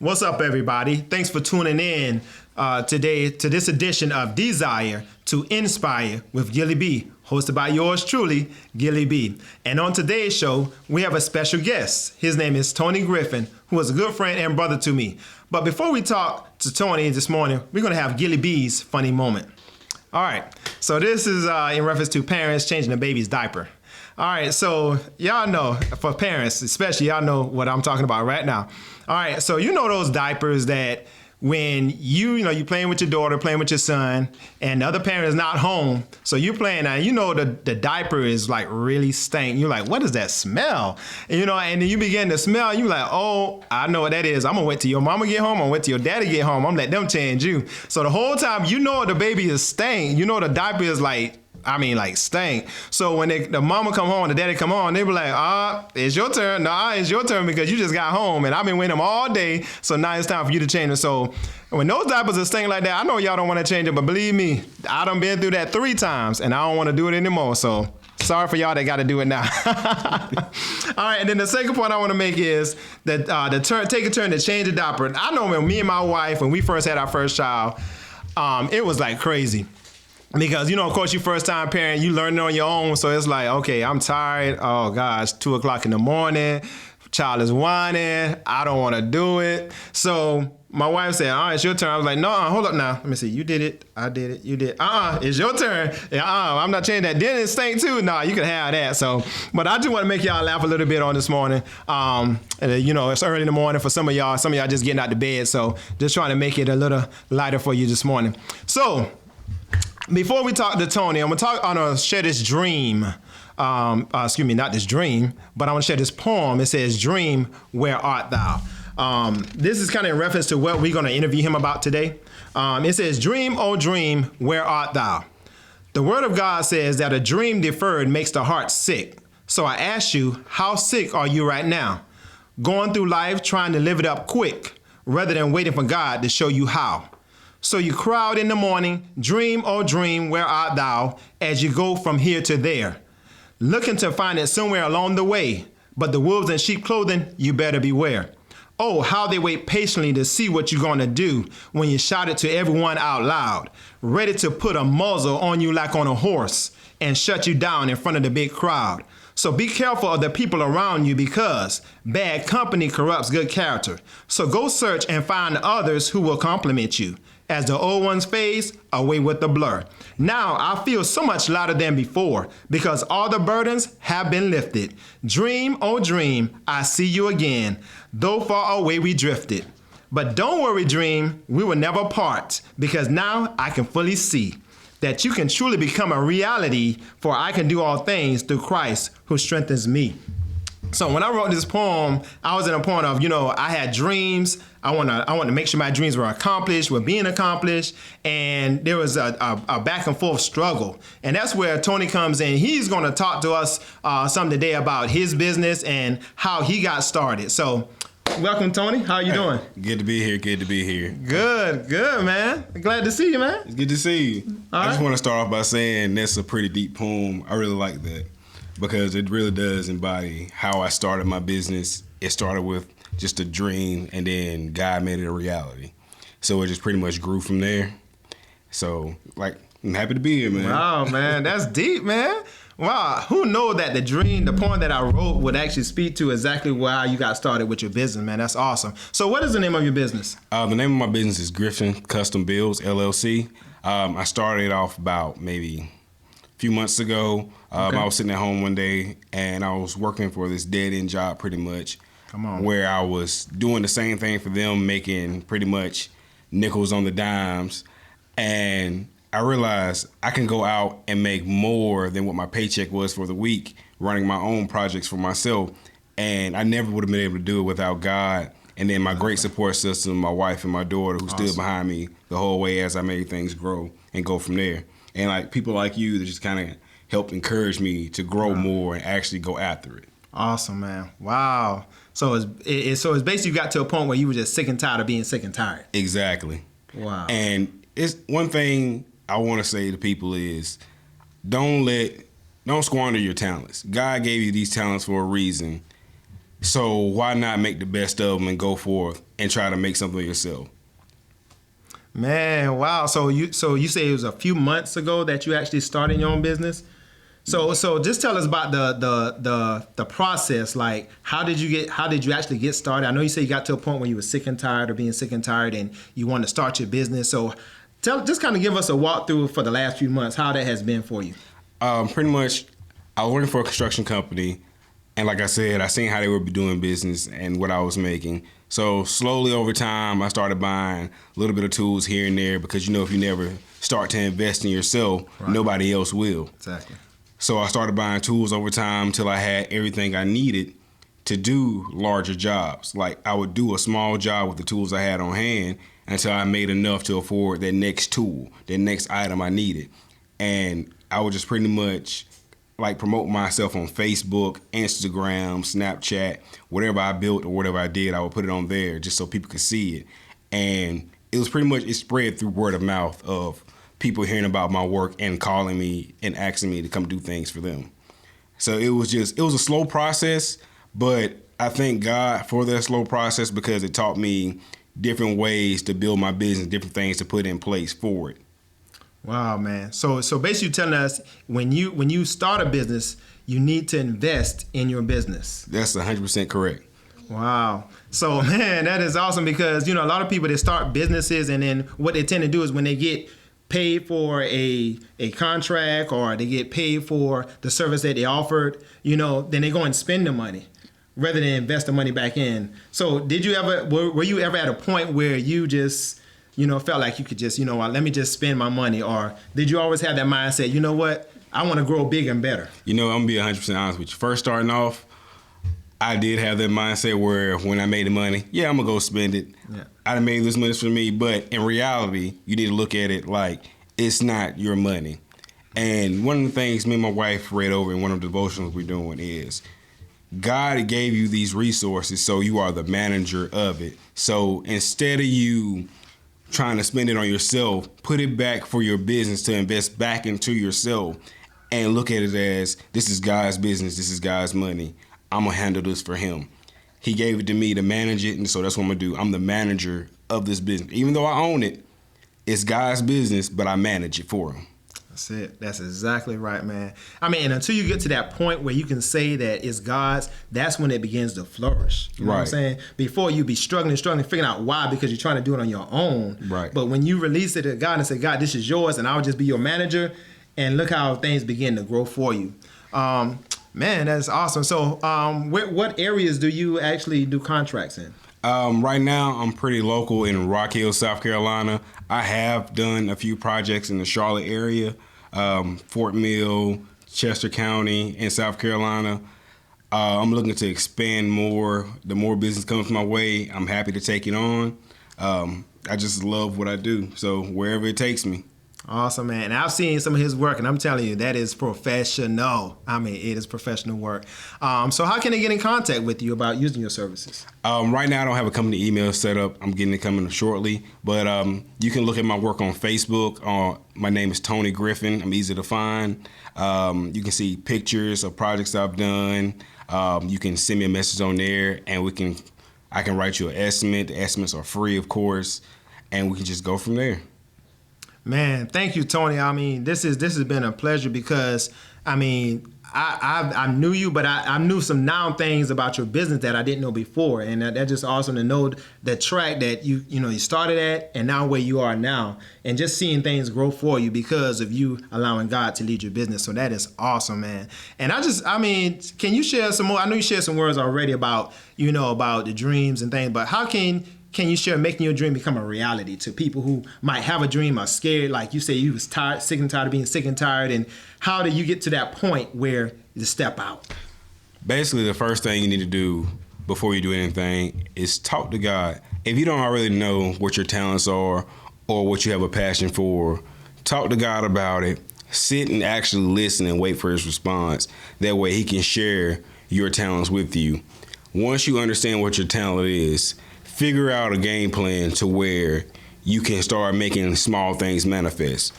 What's up, everybody? Thanks for tuning in today to this edition of Dsire to Nspire with Gilly B, hosted by yours truly, Gilly B. And on today's show, we have a special guest. His name is Tony Griffin, who is a good friend and brother to me. But before we talk to Tony this morning, we're going to have Gilly B's funny moment. All right, so this is in reference to parents changing a baby's diaper. All right, so y'all know, for parents especially, y'all know what I'm talking about right now. All right, so you know those diapers that when you're playing with your daughter, playing with your son, and the other parent is not home, so you're playing now, the diaper is like really stank. You're like, what is that smell? And then you begin to smell, and you're like, oh, I know what that is. I'm gonna wait till your mama get home, I'm gonna wait till your daddy get home, I'm gonna let them change you. So the whole time, the baby is stank, the diaper is like stank. So when the mama come home, the daddy come home, they be like, it's your turn. Nah, it's your turn because you just got home and I've been waiting them all day. So now it's time for you to change them. So when those diapers are stinking like that, I know y'all don't want to change it, but believe me, I done been through that 3 times and I don't want to do it anymore. So sorry for y'all that got to do it now. All right, and then the second point I want to make is that take a turn to change the diaper. I know when me and my wife, when we first had our first child, it was like crazy. Because, of course, you first time parent, you learn it on your own. So it's like, okay, I'm tired. Oh, gosh, 2 o'clock in the morning. Child is whining. I don't want to do it. So my wife said, all right, it's your turn. I was like, no, hold up now. Let me see. You did it. I did it. You did. It's your turn. I'm not changing that. Then it stank too. Nah, you can have that. So, but I just want to make y'all laugh a little bit on this morning. It's early in the morning for some of y'all. Some of y'all just getting out the bed. So just trying to make it a little lighter for you this morning. So, before we talk to Tony, I'm gonna share this dream. Not this dream, but I want to share this poem. It says, "Dream, where art thou?" This is kind of in reference to what we're gonna interview him about today. It says, "Dream, oh dream, where art thou?" The Word of God says that a dream deferred makes the heart sick. So I ask you, how sick are you right now? Going through life trying to live it up quick, rather than waiting for God to show you how. So you cry out in the morning, dream, oh dream, where art thou, as you go from here to there, looking to find it somewhere along the way, but the wolves in sheep clothing, you better beware. Oh, how they wait patiently to see what you're gonna do when you shout it to everyone out loud, ready to put a muzzle on you like on a horse and shut you down in front of the big crowd. So be careful of the people around you because bad company corrupts good character. So go search and find others who will compliment you. As the old ones fade, away with the blur. Now I feel so much lighter than before because all the burdens have been lifted. Dream, oh dream, I see you again, though far away we drifted. But don't worry, dream, we will never part because now I can fully see that you can truly become a reality, for I can do all things through Christ who strengthens me. So when I wrote this poem, I was in a point of, I had dreams. I want to make sure my dreams were being accomplished. And there was a back and forth struggle. And that's where Tony comes in. He's going to talk to us some today about his business and how he got started. So welcome, Tony. How are you doing? Good to be here. Good, man. Glad to see you, man. It's good to see you. I just want to start off by saying that's a pretty deep poem. I really like that because it really does embody how I started my business. It started with just a dream, and then God made it a reality. So it just pretty much grew from there. So, I'm happy to be here, man. Wow, man. That's deep, man. Wow. Who knew that the poem that I wrote would actually speak to exactly why you got started with your business, man. That's awesome. So what is the name of your business? The name of my business is Griffin Custom Builds, LLC. I started off about maybe a few months ago. Okay. I was sitting at home one day, and I was working for this dead-end job pretty much. Come on. Where I was doing the same thing for them, making pretty much nickels on the dimes. And I realized I can go out and make more than what my paycheck was for the week running my own projects for myself. And I never would have been able to do it without God. And then my great support system, my wife and my daughter who stood behind me the whole way as I made things grow and go from there. And people like you that just kind of helped encourage me to grow more and actually go after it. Awesome, man. Wow. So it's basically got to a point where you were just sick and tired of being sick and tired. Exactly. Wow. And it's one thing I want to say to people is don't squander your talents. God gave you these talents for a reason. So why not make the best of them and go forth and try to make something of yourself? Man, wow. So you say it was a few months ago that you actually started your own business? So just tell us about the process. Like, how did you actually get started? I know you said you got to a point where you were sick and tired of being sick and tired and you wanted to start your business. So just kind of give us a walkthrough for the last few months, how that has been for you. Pretty much, I was working for a construction company, and like I said, I seen how they were doing business and what I was making. So slowly over time, I started buying a little bit of tools here and there because, if you never start to invest in yourself, right, nobody else will. Exactly. So I started buying tools over time till I had everything I needed to do larger jobs. Like, I would do a small job with the tools I had on hand until I made enough to afford that next tool, that next item I needed. And I would just pretty much like promote myself on Facebook, Instagram, Snapchat, whatever I built or whatever I did, I would put it on there just so people could see it. And it was pretty much, it spread through word of mouth of people hearing about my work and calling me and asking me to come do things for them. So it was a slow process, but I thank God for that slow process because it taught me different ways to build my business, different things to put in place for it. Wow, man. So basically you're telling us when you start a business, you need to invest in your business. That's 100% correct. Wow. So, man, that is awesome because, a lot of people, they start businesses and then what they tend to do is when they get paid for a contract or they get paid for the service that they offered, then they go and spend the money rather than invest the money back in. So were you ever at a point where you just, felt like you could just, let me just spend my money? Or did you always have that mindset, you know what, I want to grow bigger and better? I'm going to be 100% honest with you. First starting off, I did have that mindset where when I made the money, yeah, I'm going to go spend it. Yeah. I done made this money for me. But in reality, you need to look at it like it's not your money. And one of the things me and my wife read over in one of the devotionals we're doing is God gave you these resources so you are the manager of it. So instead of you trying to spend it on yourself, put it back for your business to invest back into yourself and look at it as this is God's business, this is God's money. I'm going to handle this for him. He gave it to me to manage it, and so that's what I'm going to do. I'm the manager of this business. Even though I own it, it's God's business, but I manage it for him. That's it. That's exactly right, man. I mean, and until you get to that point where you can say that it's God's, that's when it begins to flourish. You know what I'm saying? Before you be struggling, figuring out why, because you're trying to do it on your own. Right. But when you release it to God and say, God, this is yours, and I'll just be your manager, and look how things begin to grow for you. Man, that's awesome. So what areas do you actually do contracts in? Right now, I'm pretty local in Rock Hill, South Carolina. I have done a few projects in the Charlotte area, Fort Mill, Chester County in South Carolina. I'm looking to expand more. The more business comes my way, I'm happy to take it on. I just love what I do. So wherever it takes me. Awesome, man. And I've seen some of his work, and I'm telling you, that is professional. I mean, it is professional work. So how can they get in contact with you about using your services? Right now, I don't have a company email set up. I'm getting it coming shortly. But you can look at my work on Facebook. My name is Tony Griffin. I'm easy to find. You can see pictures of projects I've done. You can send me a message on there, and I can write you an estimate. The estimates are free, of course, and we can just go from there. Man, thank you, Tony. I mean, this has been a pleasure because, I mean, I knew you, but I knew some now things about your business that I didn't know before, and that's just awesome to know the track that you started at and now where you are now, and just seeing things grow for you because of you allowing God to lead your business. So that is awesome, man. And I mean, can you share some more? I know you shared some words already about about the dreams and things, but how can you share making your dream become a reality to people who might have a dream, are scared, like you say you was tired, sick and tired of being sick and tired, and how do you get to that point where you step out? Basically, the first thing you need to do before you do anything is talk to God. If you don't already know what your talents are or what you have a passion for, talk to God about it. Sit and actually listen and wait for his response. That way he can share your talents with you. Once you understand what your talent is, figure out a game plan to where you can start making small things manifest.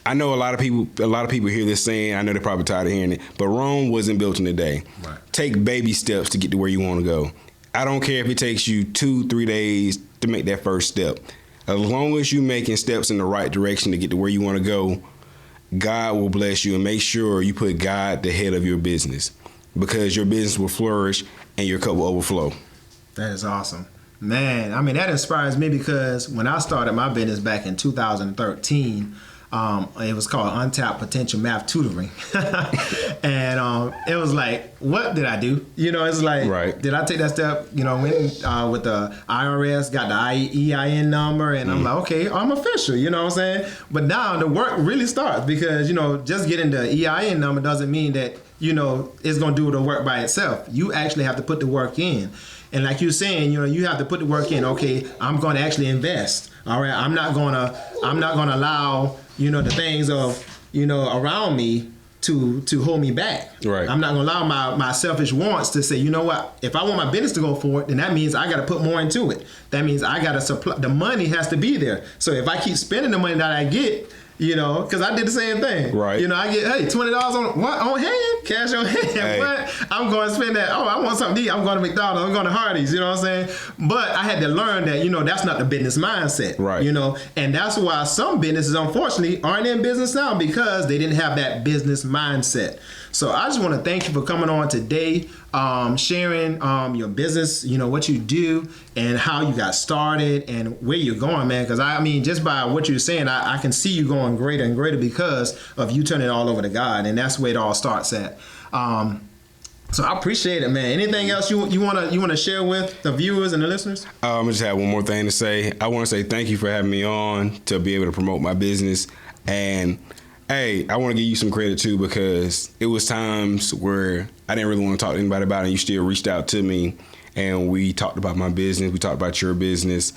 I know a lot of people hear this saying. I know they're probably tired of hearing it, but Rome wasn't built in a day. Right. Take baby steps to get to where you want to go. I don't care if it takes you 2-3 days to make that first step. As long as you're making steps in the right direction to get to where you want to go, God will bless you, and make sure you put God at the head of your business, because your business will flourish and your cup will overflow. That is awesome. Man, I mean, that inspires me, because when I started my business back in 2013, it was called Untapped Potential Math Tutoring. And it was like, what did I do? You know, it's like, right. Did I take that step? You know, went with the IRS, got the EIN number, and I'm like, okay, I'm official, you know what I'm saying? But now the work really starts, because, you know, just getting the EIN number doesn't mean that, you know, it's going to do the work by itself. You actually have to put the work in. And like you're saying, you know, you have to put the work in. Okay, I'm going to actually invest. All right, I'm not going to allow, you know, the things of, you know, around me to hold me back. Right. I'm not going to allow my selfish wants to say, you know what, if I want my business to go forward, then that means I got to put more into it. That means I got to supply. The money has to be there. So if I keep spending the money that I get, you know, because I did the same thing. Right. You know, I get, hey, $20 on hand, cash on hand. Hey. But I'm going to spend that. Oh, I want something to eat. I'm going to McDonald's. I'm going to Hardee's. You know what I'm saying? But I had to learn that, you know, that's not the business mindset. Right. You know, and that's why some businesses, unfortunately, aren't in business now, because they didn't have that business mindset. So I just want to thank you for coming on today, sharing your business, you know, what you do and how you got started and where you're going, man. Because I mean, just by what you're saying, I can see you going greater and greater because of you turning it all over to God, and that's where it all starts at. So I appreciate it, man. Anything else you wanna share with the viewers and the listeners? I just have one more thing to say. I want to say thank you for having me on to be able to promote my business. And hey, I want to give you some credit too, because it was times where I didn't really want to talk to anybody about it, and you still reached out to me, and we talked about my business. We talked about your business,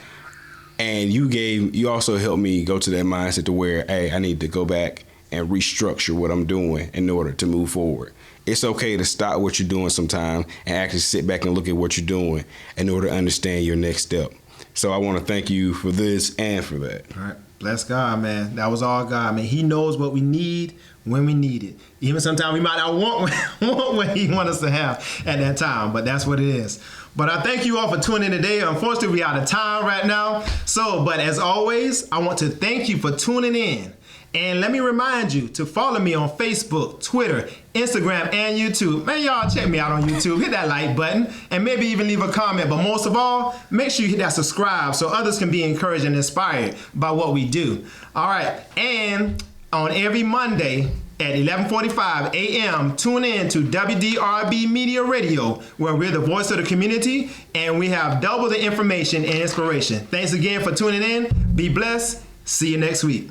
and you also helped me go to that mindset to where, hey, I need to go back and restructure what I'm doing in order to move forward. It's okay to stop what you're doing sometime and actually sit back and look at what you're doing in order to understand your next step. So I want to thank you for this and for that. All right. Bless God, man. That was all God, man. He knows what we need when we need it. Even sometimes we might not want what he wants us to have at that time, but that's what it is. But I thank you all for tuning in today. Unfortunately, we're out of time right now. So, but as always, I want to thank you for tuning in. And let me remind you to follow me on Facebook, Twitter, Instagram, and YouTube. Man, y'all check me out on YouTube. Hit that like button and maybe even leave a comment. But most of all, make sure you hit that subscribe so others can be encouraged and inspired by what we do. All right. And on every Monday at 11:45 a.m., tune in to WDRB Media Radio, where we're the voice of the community and we have double the information and inspiration. Thanks again for tuning in. Be blessed. See you next week.